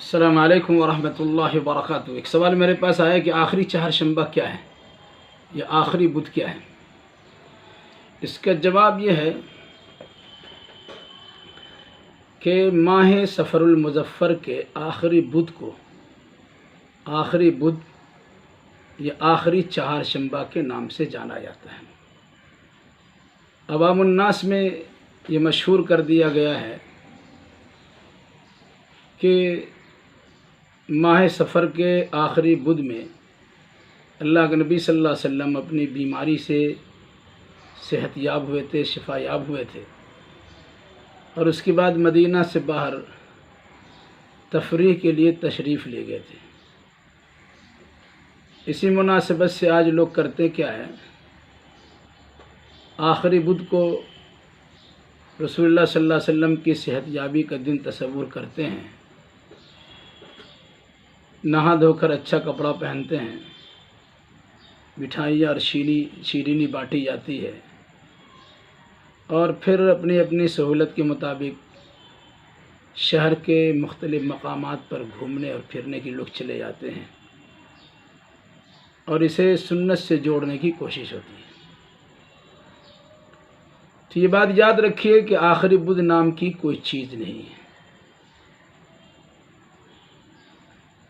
السلام علیکم ورحمۃ اللہ وبرکاتہ۔ ایک سوال میرے پاس آیا کہ آخری چہارشنبہ کیا ہے یا آخری بدھ کیا ہے؟ اس کا جواب یہ ہے کہ ماہ صفر المظفر کے آخری بدھ کو آخری بدھ یا آخری چہارشنبہ کے نام سے جانا جاتا ہے۔ عوام الناس میں یہ مشہور کر دیا گیا ہے کہ ماہ صفر کے آخری بدھ میں اللہ کے نبی صلی اللہ علیہ وسلم اپنی بیماری سے صحت یاب ہوئے تھے، شفا یاب ہوئے تھے، اور اس کے بعد مدینہ سے باہر تفریح کے لیے تشریف لے گئے تھے۔ اسی مناسبت سے آج لوگ کرتے کیا ہے، آخری بدھ کو رسول اللہ صلی اللہ علیہ وسلم کی صحت یابی کا دن تصور کرتے ہیں، نہا دھو کر اچھا کپڑا پہنتے ہیں، مٹھائیاں اور شیرینی بانٹی جاتی ہے، اور پھر اپنی اپنی سہولت کے مطابق شہر کے مختلف مقامات پر گھومنے اور پھرنے کے لوگ چلے جاتے ہیں، اور اسے سنت سے جوڑنے کی کوشش ہوتی ہے۔ تو یہ بات یاد رکھیے کہ آخری بدھ نام کی کوئی چیز نہیں ہے۔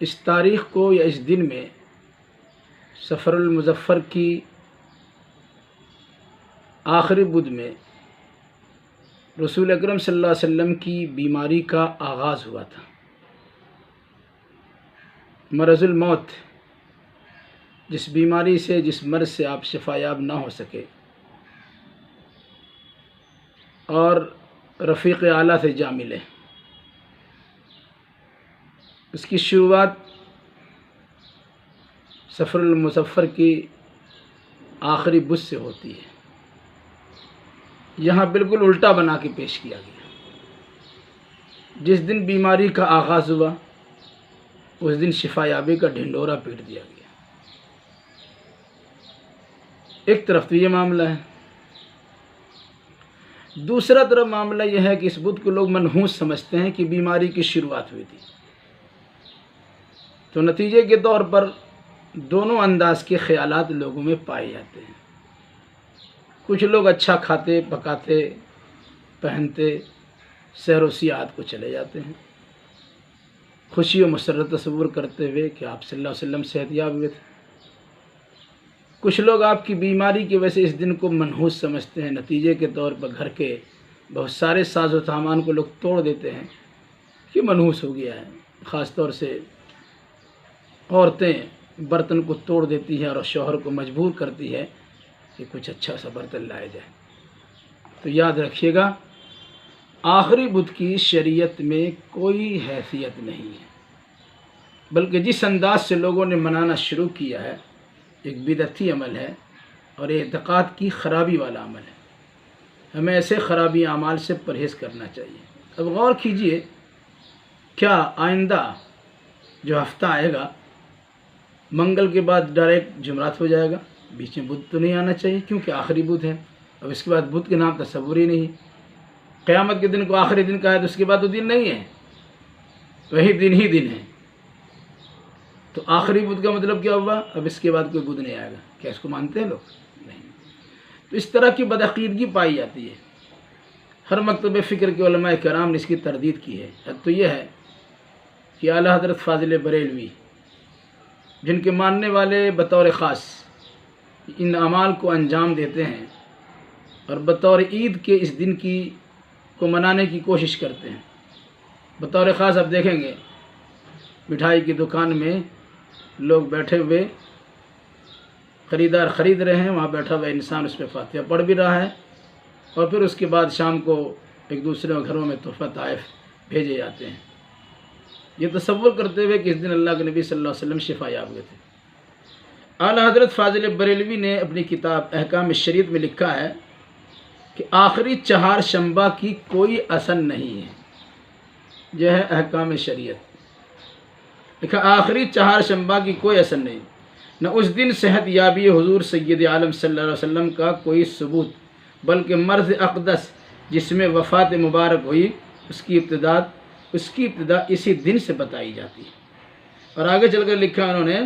اس تاریخ کو یا اس دن میں صفر المظفر کی آخری بدھ میں رسول اکرم صلی اللہ علیہ وسلم کی بیماری کا آغاز ہوا تھا۔ مرض الموت، جس بیماری سے، جس مرض سے آپ شفا یاب نہ ہو سکے اور رفیق اعلیٰ سے جا ملے، اس کی شروعات صفر المظفر کی آخری بدھ سے ہوتی ہے۔ یہاں بالکل الٹا بنا کے پیش کیا گیا۔ جس دن بیماری کا آغاز ہوا اس دن شفا یابی کا ڈھنڈورا پیٹ دیا گیا۔ ایک طرف تو یہ معاملہ ہے، دوسرا طرف معاملہ یہ ہے کہ اس بدھ کو لوگ منحوس سمجھتے ہیں کہ بیماری کی شروعات ہوئی تھی، تو نتیجے کے طور پر دونوں انداز کے خیالات لوگوں میں پائے جاتے ہیں۔ کچھ لوگ اچھا کھاتے پکاتے پہنتے سیر و سیاحت کو چلے جاتے ہیں، خوشی و مسرت تصور کرتے ہوئے کہ آپ صلی اللہ علیہ وسلم صحت یاب ہوئے تھے۔ کچھ لوگ آپ کی بیماری کی وجہ سے اس دن کو منحوس سمجھتے ہیں، نتیجے کے طور پر گھر کے بہت سارے ساز و سامان کو لوگ توڑ دیتے ہیں کہ منحوس ہو گیا ہے۔ خاص طور سے عورتیں برتن کو توڑ دیتی ہیں اور شوہر کو مجبور کرتی ہے کہ کچھ اچھا سا برتن لائے جائے۔ تو یاد رکھیے گا، آخری بدھ کی شریعت میں کوئی حیثیت نہیں ہے، بلکہ جس انداز سے لوگوں نے منانا شروع کیا ہے ایک بدعتی عمل ہے اور اعتقاد کی خرابی والا عمل ہے۔ ہمیں ایسے خرابی اعمال سے پرہیز کرنا چاہیے۔ اب غور کیجئے، کیا آئندہ جو ہفتہ آئے گا منگل کے بعد ڈائریکٹ جمعرات ہو جائے گا؟ بیچ میں بدھ تو نہیں آنا چاہیے، کیونکہ آخری بدھ ہے۔ اب اس کے بعد بدھ کے نام تصور ہی نہیں۔ قیامت کے دن کو آخری دن کہا ہے تو اس کے بعد تو دن نہیں ہے، وہی دن ہی دن ہے۔ تو آخری بدھ کا مطلب کیا ہوا؟ اب اس کے بعد کوئی بدھ نہیں آئے گا۔ کیا اس کو مانتے ہیں لوگ؟ نہیں۔ تو اس طرح کی بدعقیدگی پائی جاتی ہے۔ ہر مکتب فکر کے علماء کرام نے اس کی تردید کی ہے۔ حد تو یہ ہے کہ اعلیٰ حضرت فاضل بریلوی، جن کے ماننے والے بطور خاص ان اعمال کو انجام دیتے ہیں اور بطور عید کے اس دن کو منانے کی کوشش کرتے ہیں، بطور خاص آپ دیکھیں گے مٹھائی کی دکان میں لوگ بیٹھے ہوئے، خریدار خرید رہے ہیں، وہاں بیٹھا ہوا انسان اس پہ فاتحہ پڑھ بھی رہا ہے، اور پھر اس کے بعد شام کو ایک دوسرے گھروں میں تحفہ تحائف بھیجے جاتے ہیں، یہ تصور کرتے ہوئے کہ اس دن اللہ کے نبی صلی اللہ علیہ وسلم شفا یاب ہوئے تھے۔ اعلیٰ حضرت فاضل بریلوی نے اپنی کتاب احکام شریعت میں لکھا ہے کہ آخری چہارشنبہ کی کوئی اصل نہیں ہے۔ یہ ہے احکام شریعت، لکھا آخری چہارشنبہ کی کوئی اصل نہیں، نہ اس دن صحت یابی حضور سید عالم صلی اللہ علیہ وسلم کا کوئی ثبوت، بلکہ مرض اقدس جس میں وفات مبارک ہوئی اس کی ابتدا اس کی ابتدا اسی دن سے بتائی جاتی ہے۔ اور آگے چل کر لکھا انہوں نے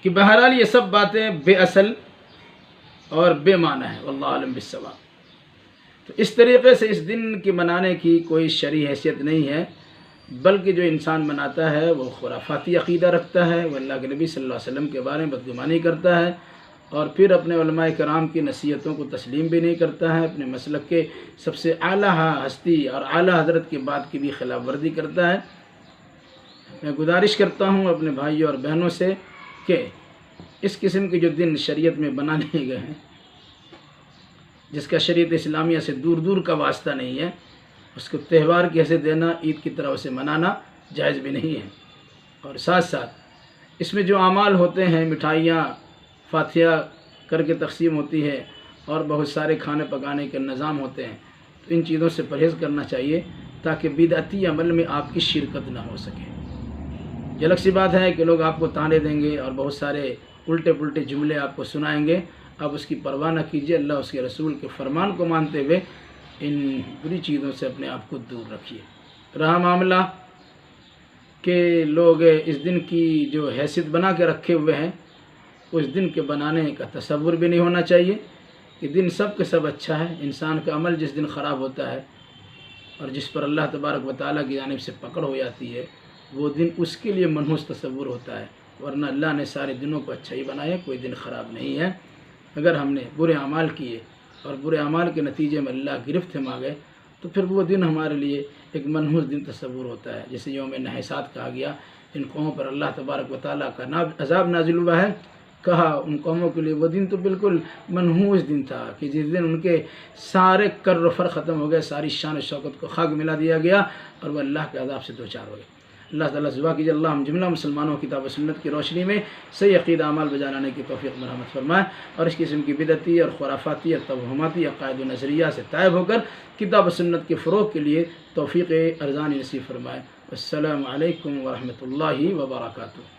کہ بہرحال یہ سب باتیں بے اصل اور بے معنی ہیں، واللہ عالم بالصواب۔ تو اس طریقے سے اس دن کی منانے کی کوئی شرعی حیثیت نہیں ہے، بلکہ جو انسان مناتا ہے وہ خرافاتی عقیدہ رکھتا ہے، وہ اللہ کے نبی صلی اللہ علیہ وسلم کے بارے میں بدگمانی کرتا ہے، اور پھر اپنے علماء کرام کی نصیحتوں کو تسلیم بھی نہیں کرتا ہے، اپنے مسلک کے سب سے اعلیٰ ہستی اور اعلیٰ حضرت کی بات کی بھی خلاف ورزی کرتا ہے۔ میں گزارش کرتا ہوں اپنے بھائیوں اور بہنوں سے کہ اس قسم کے جو دن شریعت میں بنا لیے گئے ہیں، جس کا شریعت اسلامیہ سے دور دور کا واسطہ نہیں ہے، اس کو تہوار کی حیثیت دینا، عید کی طرح اسے منانا جائز بھی نہیں ہے۔ اور ساتھ ساتھ اس میں جو اعمال ہوتے ہیں، مٹھائیاں فاتحہ کر کے تقسیم ہوتی ہے اور بہت سارے کھانے پکانے کے نظام ہوتے ہیں، تو ان چیزوں سے پرہیز کرنا چاہیے تاکہ بدعتی عمل میں آپ کی شرکت نہ ہو سکے۔ یہ الگ سی بات ہے کہ لوگ آپ کو طعنے دیں گے اور بہت سارے الٹے پلٹے جملے آپ کو سنائیں گے، آپ اس کی پرواہ نہ کیجیے، اللہ اس کے رسول کے فرمان کو مانتے ہوئے ان بری چیزوں سے اپنے آپ کو دور رکھیے۔ رہا معاملہ کہ لوگ اس دن کی جو حیثیت بنا کے رکھے ہوئے ہیں، اس دن کے بنانے کا تصور بھی نہیں ہونا چاہیے۔ کہ دن سب کے سب اچھا ہے، انسان کا عمل جس دن خراب ہوتا ہے اور جس پر اللہ تبارک و تعالیٰ کی جانب سے پکڑ ہو جاتی ہے، وہ دن اس کے لیے منحوس تصور ہوتا ہے، ورنہ اللہ نے سارے دنوں کو اچھا ہی بنایا، کوئی دن خراب نہیں ہے۔ اگر ہم نے برے اعمال کیے اور برے اعمال کے نتیجے میں اللہ گرفت میں آ گئے تو پھر وہ دن ہمارے لیے ایک منحوس دن تصور ہوتا ہے، جسے یوم نحسات کہا گیا۔ ان قوموں پر اللہ تبارک و تعالیٰ کا عذاب نازل ہوا ہے، کہا ان قوموں کے لیے وہ دن تو بالکل منحوس دن تھا کہ جس دن ان کے سارے کر و فر ختم ہو گئے، ساری شان و شوکت کو خاک ملا دیا گیا اور وہ اللہ کے عذاب سے دوچار ہو گئے۔ اللہ تعالیٰ سے دعا کیجیے اللہ ہم جملہ مسلمانوں کی کتاب و سنت کی روشنی میں صحیح عقیدہ اعمال بجانے کی توفیق مرحمت فرمائے، اور اس قسم کی بدعتی اور خرافاتی اور توہماتی عقائد و نظریہ سے تائب ہو کر کتاب و سنت کے فروغ کے لیے توفیق ارزانی نصیب فرمائے۔ السلام علیکم ورحمۃ اللہ وبرکاتہ۔